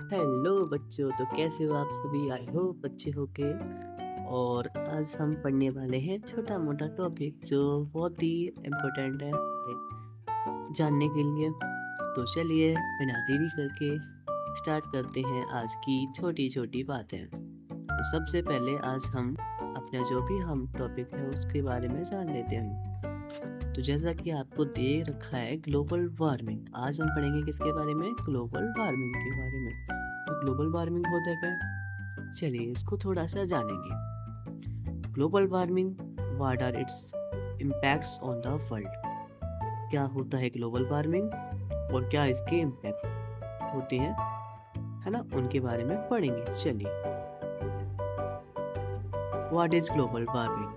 Hello बच्चों, तो कैसे हो आप सभी? आई होप अच्छे होके। और आज हम पढ़ने वाले हैं छोटा मोटा टॉपिक जो बहुत ही इम्पोर्टेंट है हमें जानने के लिए। तो चलिए बिना देरी करके स्टार्ट करते हैं आज की छोटी छोटी बातें। तो सबसे पहले आज हम अपना जो भी हम टॉपिक है उसके बारे में जान लेते हैं। तो जैसा कि आपको दे रखा है ग्लोबल वार्मिंग, आज हम पढ़ेंगे किसके बारे में? ग्लोबल वार्मिंग के बारे में। तो ग्लोबल वार्मिंग होता क्या है, चलिए इसको थोड़ा सा जानेंगे। Global warming, what are its impacts on the world. क्या होता है ग्लोबल वार्मिंग और क्या इसके इम्पैक्ट होते हैं, है ना, उनके बारे में पढ़ेंगे। चलिए, what is global warming?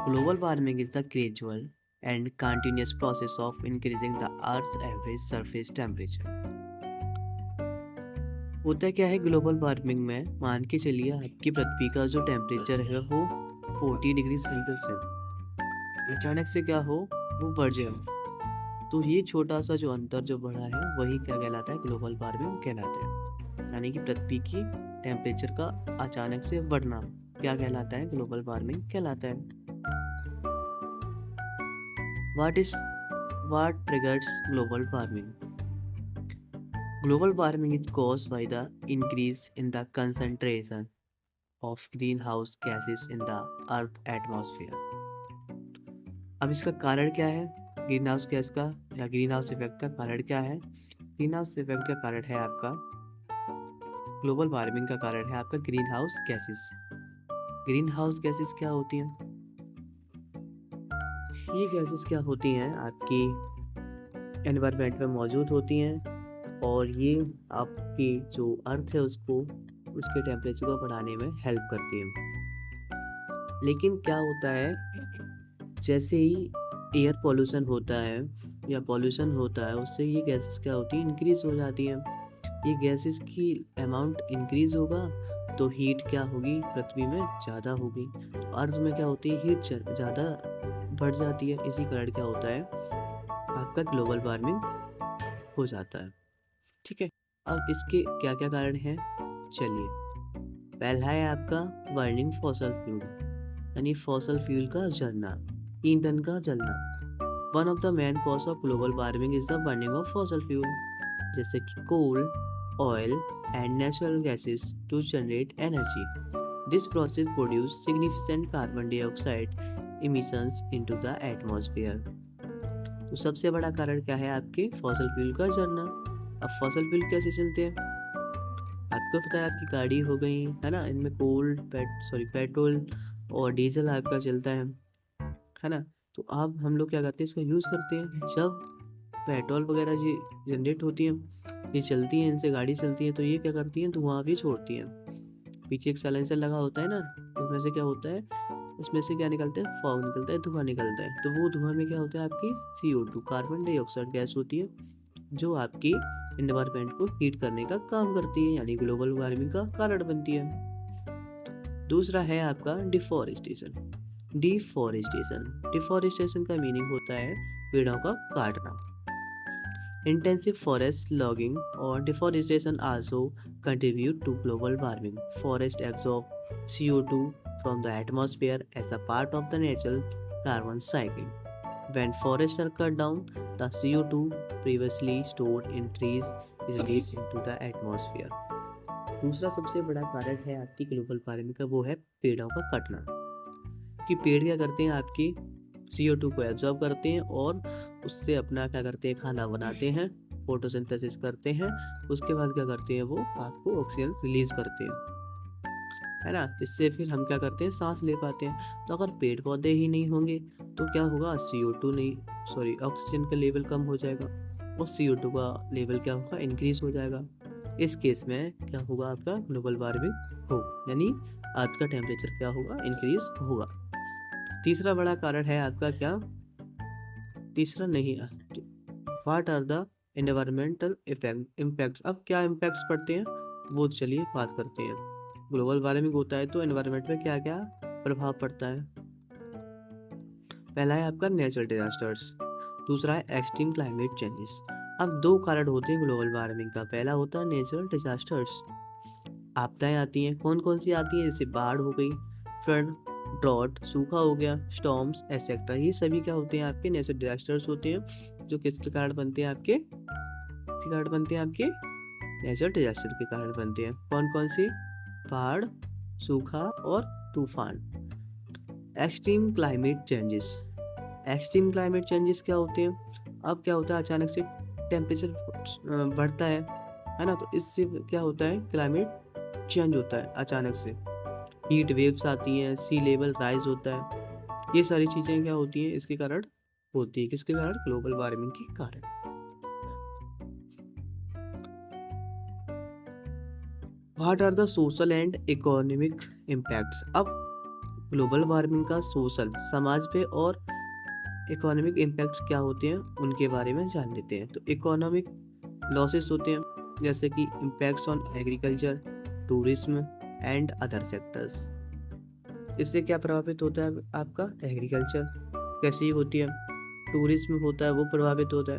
Global warming is the gradual and continuous process of increasing the Earth's average surface temperature. होता क्या है ग्लोबल वार्मिंग में? मान के चलिए आपकी पृथ्वी का जो टेम्परेचर है वो 40 डिग्री सेल्सियस है, अचानक से क्या हो, वो बढ़ जाए। तो ये छोटा सा जो अंतर जो बढ़ा है वही क्या कहलाता है? ग्लोबल वार्मिंग कहलाता है। यानी कि पृथ्वी की टेम्परेचर का अचानक से बढ़ना क्या कहलाता है? ग्लोबल वार्मिंग कहलाता है। What is what triggers global warming? Global warming is caused by the increase in the concentration of greenhouse gases in the Earth atmosphere. अब इसका कारण क्या है? ग्रीन हाउस गैस का या ग्रीन हाउस इफेक्ट का कारण क्या है? ग्रीन हाउस इफेक्ट का कारण है आपका, ग्लोबल वार्मिंग का कारण है आपका green house gases. Green house gases क्या होती हैं? ये गैसेस क्या होती हैं? आपकी एनवायरनमेंट में मौजूद होती हैं और ये आपकी जो अर्थ है उसको, उसके टेम्परेचर को बढ़ाने में हेल्प करती हैं। लेकिन क्या होता है, जैसे ही एयर पॉल्यूशन होता है या पॉल्यूशन होता है उससे ये गैसेस क्या होती है? इंक्रीज हो जाती हैं। ये गैसेस की अमाउंट इंक्रीज होगा तो हीट क्या होगी? पृथ्वी में ज़्यादा होगी, तो अर्थ में क्या होती है? हीट ज़्यादा बढ़ जाती है। इसी कारण क्या होता है? आपका ग्लोबल वार्मिंग हो जाता है। ठीक है, अब इसके क्या क्या कारण हैं? चलिए, पहला है आपका बर्निंग फॉसल फ्यूल, यानी फॉसल फ्यूल का जलना, ईंधन का जलना। One of the main cause of global warming is the burning of fossil fuel, जैसे कि coal, oil and natural gases to generate energy. This process produce significant carbon dioxide emissions into the atmosphere. तो सबसे बड़ा कारण क्या है? आपके fossil fuel का जलना। अब फॉसल फ्यूल कैसे चलते हैं? आपको पता है आपकी गाड़ी हो गई, है ना, इनमें पेट्रोल और डीजल आपका चलता है ना। तो अब हम लोग क्या करते हैं? इसका यूज़ करते हैं। जब पेट्रोल वगैरह ये जनरेट होती है, ये चलती हैं, इनसे गाड़ी चलती है, तो ये क्या करती हैं? धुआं भी छोड़ती हैं। पीछे एक साइलेंसर लगा होता है ना, उसमें से क्या होता है? उसमें से क्या निकलता है? फॉग निकलता है, धुआं निकलता है। तो वो धुआं में क्या होता है? आपकी CO2 कार्बन डाइऑक्साइड गैस होती है, जो आपकी एनवायरनमेंट को हीट करने का काम करती है, यानी ग्लोबल वार्मिंग का कारण बनती है। दूसरा है आपका डिफॉरेस्टेशन। डिफॉरेस्टेशन डिफॉरेस्टेशन का मीनिंग होता है पेड़ों का काटना। इंटेंसिव फॉरेस्ट लॉगिंग और deforestation also contribute to global warming. Forest absorb CO2 from the atmosphere as a part of the natural carbon cycle. When forests are cut down, the CO2 previously stored in trees is released into the atmosphere. दूसरा सबसे बड़ा कारण है आपकी global warming का, वो है पेड़ों का कटना। कि पेड़ क्या करते हैं? आपकी CO2 को एब्जॉर्ब करते हैं और उससे अपना क्या करते हैं? खाना बनाते हैं, फोटोसिंथेसिस करते हैं। उसके बाद क्या करते हैं? वो आपको ऑक्सीजन रिलीज करते हैं, है ना, जिससे फिर हम क्या करते हैं? सांस ले पाते हैं। तो अगर पेड़ पौधे ही नहीं होंगे तो क्या होगा? CO2 नहीं, सॉरी, ऑक्सीजन का लेवल कम हो जाएगा और CO2 का लेवल क्या होगा? इंक्रीज हो जाएगा। इस केस में क्या होगा? आपका ग्लोबल वार्मिंग होगा, यानी आज का टेम्परेचर क्या होगा? इंक्रीज होगा। तीसरा बड़ा कारण है आपका क्या? तीसरा नहीं, what are the environmental impacts. अब क्या इम्पैक्ट्स पड़ते हैं वो चलिए बात करते हैं। ग्लोबल वार्मिंग होता है तो एनवायरनमेंट में क्या क्या प्रभाव पड़ता है? पहला है आपका नेचुरल डिजास्टर्स, दूसरा है एक्सट्रीम क्लाइमेट चेंजेस। अब 2 कारण होते हैं ग्लोबल वार्मिंग का। पहला होता है नेचुरल डिजास्टर्स, आपदाएँ आती हैं। कौन-कौन सी आती हैं? जैसे बाढ़ हो गई, फ्लड, ड्रॉट, सूखा हो गया, स्टॉर्म्स एटसेट्रा। ये सभी क्या होते हैं? आपके नेचुरल डिजास्टर्स होते हैं, जो किसके कारण बनते हैं? किसके कारण बनते हैं? आपके नेचुरल डिजास्टर के कारण बनते हैं। कौन-कौन से? बाढ़, सूखा और तूफान। Extreme climate changes. Extreme climate changes क्या होते हैं? अब क्या होता है, अचानक से टेम्परेचर बढ़ता है ना? तो इससे क्या होता है, क्लाइमेट चेंज होता है अचानक से। हीट वेव्स आती हैं, सी लेवल राइज होता है। ये सारी चीज़ें क्या होती हैं, इसके कारण होती है। किसके कारण? ग्लोबल वार्मिंग के कारण। What are the social and economic impacts? अब ग्लोबल वार्मिंग का सोशल, समाज पे और इकोनॉमिक इम्पैक्ट्स क्या होते हैं, उनके बारे में जान लेते हैं। तो इकोनॉमिक लॉसेस होते हैं, जैसे कि impacts on agriculture, tourism and other sectors. इससे क्या प्रभावित होता है आपका? एग्रीकल्चर कैसी होती है, टूरिज्म होता है वो प्रभावित होता है,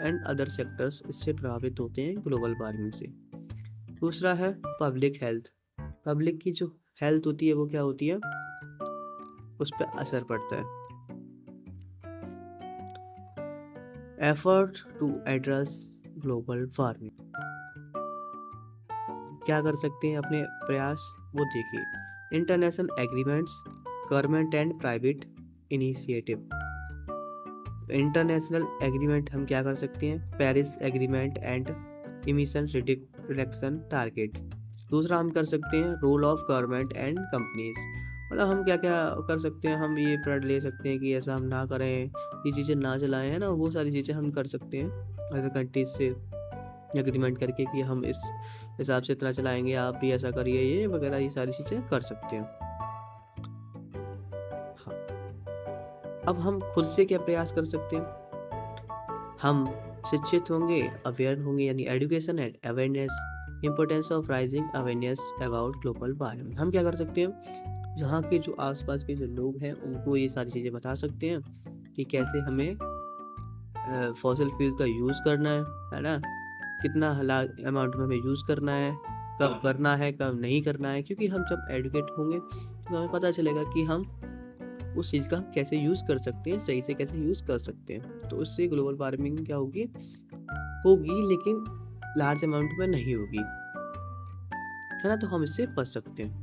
एंड अदर सेक्टर्स इससे प्रभावित होते हैं ग्लोबल वार्मिंग से। दूसरा है पब्लिक हेल्थ। पब्लिक की जो हेल्थ होती है वो क्या होती है, उस पर असर पड़ता है। Effort to address global warming, क्या कर सकते हैं अपने प्रयास, वो देखिए। International agreements, government and private initiative. International agreement हम क्या कर सकते हैं? Paris agreement and emission reduction target. दूसरा हम कर सकते हैं role of government and companies. मतलब हम क्या क्या कर सकते हैं, हम ये प्रण ले सकते हैं कि ऐसा हम ना करें, ये चीज़ें ना चलाएं, है ना? वो सारी चीज़ें हम कर सकते हैं एज ए कंट्रीज से एग्रीमेंट करके कि हम इस हिसाब से इतना चलाएंगे, आप भी ऐसा करिए, ये वगैरह ये सारी चीज़ें कर सकते हैं। हाँ, अब हम खुद से क्या प्रयास कर सकते हैं? हम शिक्षित होंगे, अवेयर होंगे, यानी education and awareness, importance of rising awareness about global warming. हम क्या कर सकते हैं, यहाँ के जो आसपास के जो लोग हैं उनको ये सारी चीज़ें बता सकते हैं कि कैसे हमें फॉसिल फ्यूल का यूज़ करना है ना? कितना अमाउंट में हमें यूज़ करना है, कब करना है, कब नहीं करना है। क्योंकि हम जब एजुकेट होंगे तो हमें पता चलेगा कि हम उस चीज़ का कैसे यूज़ कर सकते हैं, सही से कैसे यूज़ कर सकते हैं। तो उससे ग्लोबल वार्मिंग क्या होगी, लेकिन लार्ज अमाउंट में नहीं होगी, है ना? तो हम इससे बच सकते हैं।